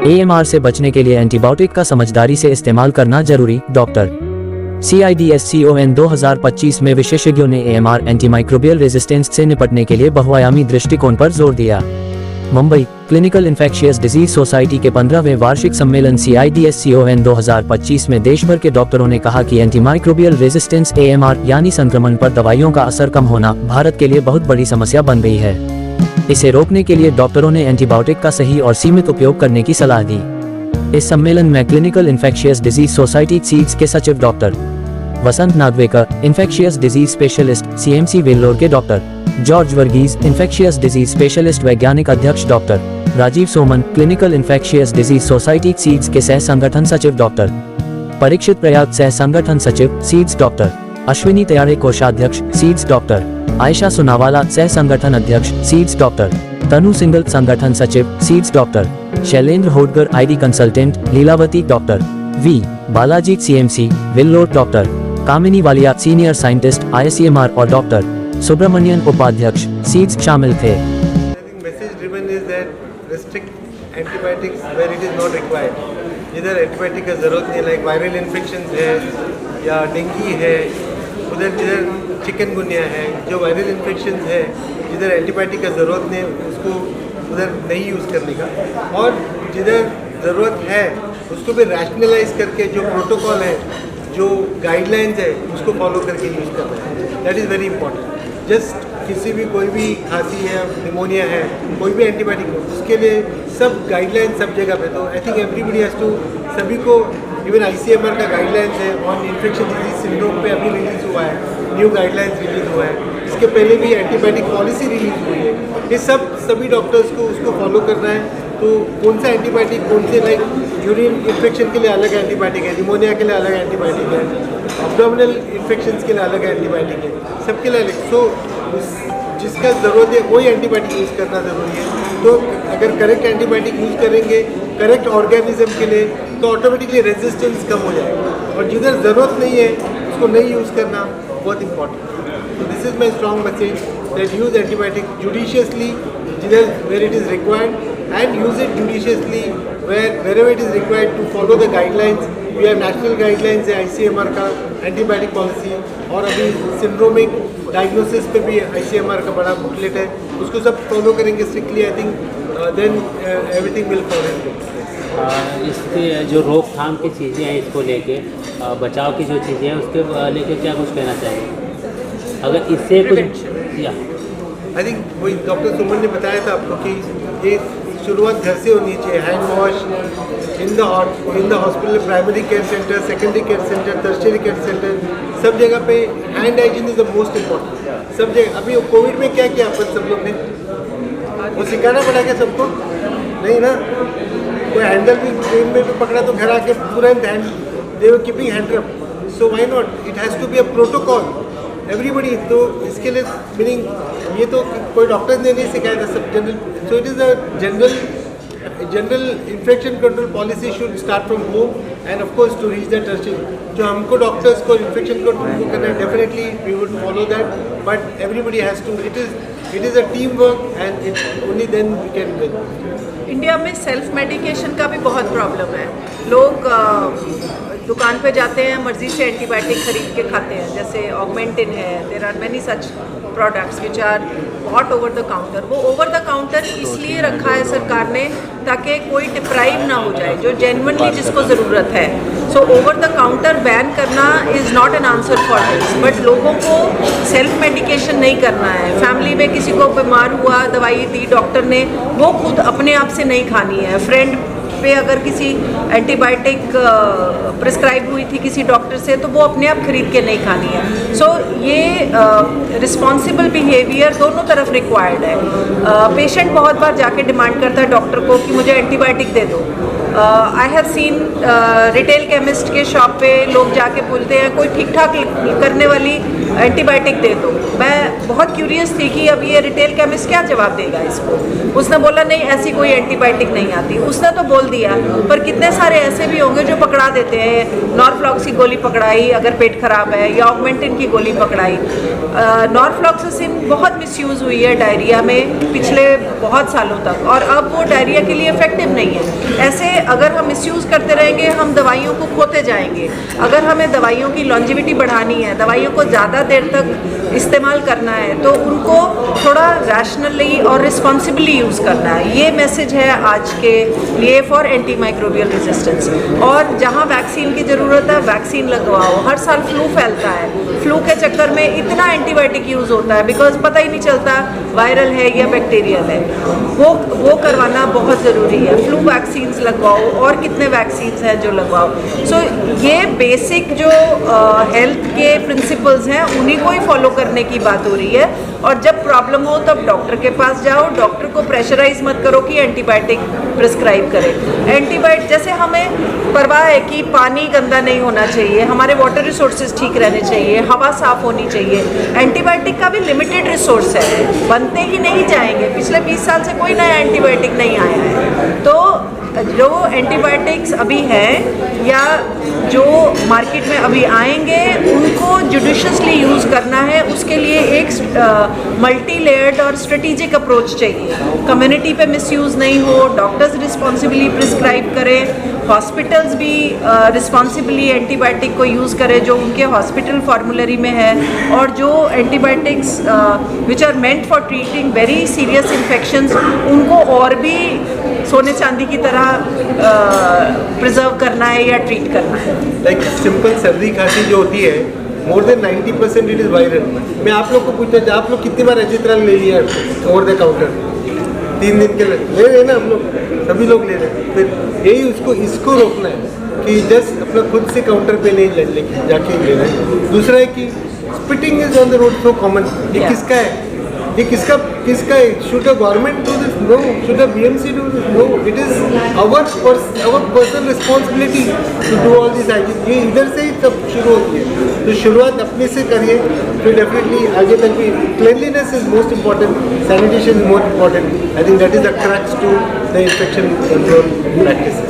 AMR से बचने के लिए एंटीबायोटिक का समझदारी से इस्तेमाल करना जरूरी। डॉक्टर CIDSCON 2025 में विशेषज्ञों ने AMR एंटीमाइक्रोबियल रेजिस्टेंस से निपटने के लिए बहुआयामी दृष्टिकोण पर जोर दिया। Mumbai clinical infectious disease society के 15वें वार्षिक सम्मेलन CIDSCON 2025 में देश भर के डॉक्टरों ने कहा कि एंटीमाइक्रोबियल रेजिस्टेंस AMR यानी संक्रमण पर दवाइयों का असर कम होना भारत के लिए बहुत बड़ी समस्या बन गई है। इसे रोकने के लिए डॉक्टरों ने एंटीबायोटिक का सही और सीमित उपयोग करने की सलाह दी। इस सम्मेलन में clinical infectious disease society CIDS के सचिव doctor Vasant Nagvekar, infectious disease specialist CMC Vellore के doctor George Varghese, infectious disease specialist वैज्ञानिक अध्यक्ष doctor Rajeev Soman, clinical infectious disease society CIDS के सह संगठन सचिव डॉक्टर परीक्षित प्रयाग, सह संगठन सचिव सीड्स डॉक्टर अश्विनी तयाड़े, कोषाध्यक्ष सीड्स डॉक्टर आयशा सुनावाला, सह संगठन अध्यक्ष सीड्स डॉक्टर तनु सिंगल, संगठन सचिव CIDS doctor Shailendra Hodkar, ID consultant Lilavati, doctor V Balaji CMC Vellore, doctor Kamini Walia, senior scientist ICMR और डॉक्टर सुब्रमण्यन, उपाध्यक्ष सीड्स शामिल थे। जिधर एंटीबायोटिक का जरूरत नहीं है, लाइक वायरल इन्फेक्शन है या डेंगू है, उधर जिधर चिकनगुनिया है, जो वायरल इन्फेक्शन है जिधर एंटीबायोटिक का ज़रूरत नहीं है उसको उधर नहीं यूज़ करने का, और जिधर ज़रूरत है उसको भी रैशनलाइज करके जो प्रोटोकॉल है, जो गाइडलाइंस है उसको फॉलो करके यूज़ करना है। That is very important. Just किसी भी कोई भी खांसी है, निमोनिया है, कोई भी एंटीबायोटिक हो, उसके लिए सब गाइडलाइन सब जगह पे, तो I think everybody has to, सभी को, इवन ICMR का गाइडलाइंस है ऑन इन्फेक्शन डिजीज सिंड्रोम पे अभी रिलीज़ हुआ है, न्यू गाइडलाइंस रिलीज़ हुआ है, इसके पहले भी एंटीबायोटिक पॉलिसी रिलीज़ हुई है। ये सब सभी डॉक्टर्स को उसको फॉलो करना है। तो कौन सा एंटीबायोटिक, कौन से, लाइक यूरिन इन्फेक्शन के लिए अलग एंटीबायोटिक है, निमोनिया के लिए अलग एंटीबायोटिक है, एब्डोमिनल इन्फेक्शंस के लिए अलग एंटीबायोटिक है, सबके लिए अलग। सो जिसका ज़रूरत है वही एंटीबायोटिक यूज़ करना ज़रूरी है। तो अगर करेक्ट एंटीबायोटिक यूज़ करेंगे करेक्ट ऑर्गेनिज्म के लिए तो ऑटोमेटिकली रेजिस्टेंस कम हो जाएगा, और जिधर ज़रूरत नहीं है उसको नहीं यूज़ करना बहुत इंपॉर्टेंट। तो this is my strong message that use antibiotic judiciously जिधर where it is required, and use it judiciously wherever it is required to follow the guidelines. We have national guidelines है ICMR का antibiotic policy, और अभी syndromic diagnosis पे भी ICMR का बड़ा booklet है, उसको सब फॉलो करेंगे strictly. I think then everything will follow in place. इसके जो रोकथाम की चीज़ें हैं, इसको लेके बचाव की जो चीज़ें हैं उसके लेके क्या कुछ कहना चाहिए, अगर इससे कुछ या आई थिंक वही डॉक्टर सुमन ने बताया था आपको कि ये शुरुआत घर से होनी चाहिए। Hand wash in the hospital, primary care centre, secondary care centre, tertiary care centre, सब जगह पे hand hygiene is the most important. सब जगह अभी कोविड में क्या किया अपन सब लोग ने, वो सिखाना पड़ा क्या सबको? नहीं ना, कोई हैंडल भी ट्रेन में भी पकड़ा तो घर आके तुरंत hand they were keeping hand rub. So why not, it has to be a protocol everybody. तो इसके लिए मीनिंग ये तो कोई डॉक्टर ने नहीं सिखाया था, सब general. So it is a general infection control policy should start from home and of course to reach the tertiary. जो हमको डॉक्टर्स को इन्फेक्शन कंट्रोल करना है, definitely we would follow that, but everybody has to, it is a team work and it only then we can win. India में self medication का भी बहुत problem है। लोग दुकान पे जाते हैं, मर्जी से एंटीबायोटिक खरीद के खाते हैं, जैसे ऑगमेंटिन है, there are many such products which are bought over the counter. वो ओवर द काउंटर इसलिए रखा है सरकार ने ताकि कोई डिप्राइव ना हो जाए, जो जेन्युइनली जिसको ज़रूरत है। So over the counter ban करना is not an answer for this, but लोगों को सेल्फ मेडिकेशन नहीं करना है। फैमिली में किसी को बीमार हुआ, दवाई दी डॉक्टर ने, वो खुद अपने आप से नहीं खानी है। फ्रेंड पे अगर किसी एंटीबायोटिक प्रिस्क्राइब हुई थी किसी डॉक्टर से, तो वो अपने आप खरीद के नहीं खानी है। सो ये रिस्पॉन्सिबल बिहेवियर दोनों तरफ रिक्वायर्ड है। पेशेंट बहुत बार जाके डिमांड करता है डॉक्टर को कि मुझे एंटीबायोटिक दे दो। I have seen retail chemist के शॉप पे लोग जाके बोलते हैं कोई ठीक ठाक करने वाली एंटीबायोटिक दे दो। मैं बहुत क्यूरियस थी कि अब ये रिटेल केमिस्ट क्या जवाब देगा इसको। उसने बोला नहीं ऐसी कोई एंटीबायोटिक नहीं आती, उसने तो बोल दिया, पर कितने सारे ऐसे भी होंगे जो पकड़ा देते हैं। नॉरफ्लॉक्स की गोली पकड़ाई अगर पेट खराब है, या ऑगमेंटिन की गोली पकड़ाई। नॉरफ्लॉक्सासिन बहुत मिसयूज़ हुई है डायरिया में पिछले बहुत सालों तक, और अब वो डायरिया के लिए इफेक्टिव नहीं है। ऐसे अगर हम मिसयूज़ करते रहेंगे हम दवाइयों को खोते जाएंगे। अगर हमें दवाइयों की लॉन्जिविटी बढ़ानी है, दवाइयों को ज़्यादा देर तक इस्तेमाल करना है, तो उनको थोड़ा रैशनली और रिस्पॉन्सिबली यूज़ करना है। ये मैसेज है आज के लिए फॉर एंटी माइक्रोबियल रेजिस्टेंस। और जहाँ वैक्सीन की ज़रूरत है वैक्सीन लगवाओ। हर साल फ्लू फैलता है, फ्लू के चक्कर में इतना एंटीबायोटिक यूज़ होता है बिकॉज पता ही नहीं चलता वायरल है या बैक्टीरियल है। वो करवाना बहुत ज़रूरी है। फ्लू वैक्सीन्स लगवाओ, और कितने वैक्सीन्स हैं जो लगवाओ। सो ये बेसिक जो हेल्थ के प्रिंसिपल्स हैं उन्हीं को ही फॉलो करने की बात हो रही है। और जब प्रॉब्लम हो तब डॉक्टर के पास जाओ, डॉक्टर को प्रेशराइज मत करो कि एंटीबायोटिक प्रिस्क्राइब करें। एंटीबायोटिक जैसे हमें परवाह है कि पानी गंदा नहीं होना चाहिए, हमारे वाटर रिसोर्सेज ठीक रहने चाहिए, हवा साफ़ होनी चाहिए। एंटीबायोटिक का भी लिमिटेड रिसोर्स है, बनते ही नहीं जाएंगे। पिछले 20 साल से कोई नया एंटीबायोटिक नहीं आया है। तो जो एंटीबायोटिक्स अभी हैं या जो मार्केट में अभी आएंगे उनको जुडिशियसली यूज़ करना है। उसके लिए एक मल्टी लेयर्ड और स्ट्रेटेजिक अप्रोच चाहिए। कम्युनिटी पे मिसयूज़ नहीं हो, डॉक्टर्स रिस्पॉन्सिबली प्रिस्क्राइब करें, हॉस्पिटल्स भी रिस्पॉन्सिबली एंटीबायोटिक को यूज़ करें जो उनके हॉस्पिटल फार्मूलरी में है, और जो antibiotics which are meant for treating very serious infections उनको और भी सोने चांदी की तरह प्रिजर्व करना है या ट्रीट करना है। लाइक सिंपल सर्दी खांसी जो होती है more than 90% it is viral. मैं आप लोग को पूछना चाहता, आप लोग कितनी बार एजिथ्राल ले लिया ओवर द काउंटर? 3 दिन के लिए ले रहे हैं ना हम लोग, सभी लोग ले रहे हैं। फिर यही इसको रोकना है कि जस्ट अपना खुद से काउंटर पे नहीं लेके जाके ले रहे हैं। दूसरा है कि spitting is on the road so common. ये किसका है? ये किसका है? Should the government do this? No. Should the BMC do this? No. It is our personal responsibility to do all this hygiene. ये इधर से ही तब शुरू होती है, तो शुरुआत अपने से करिए, फिर डेफिनेटली आगे तक भी। Cleanliness is most important, sanitation is most important. I think that is the crux to the infection control practices.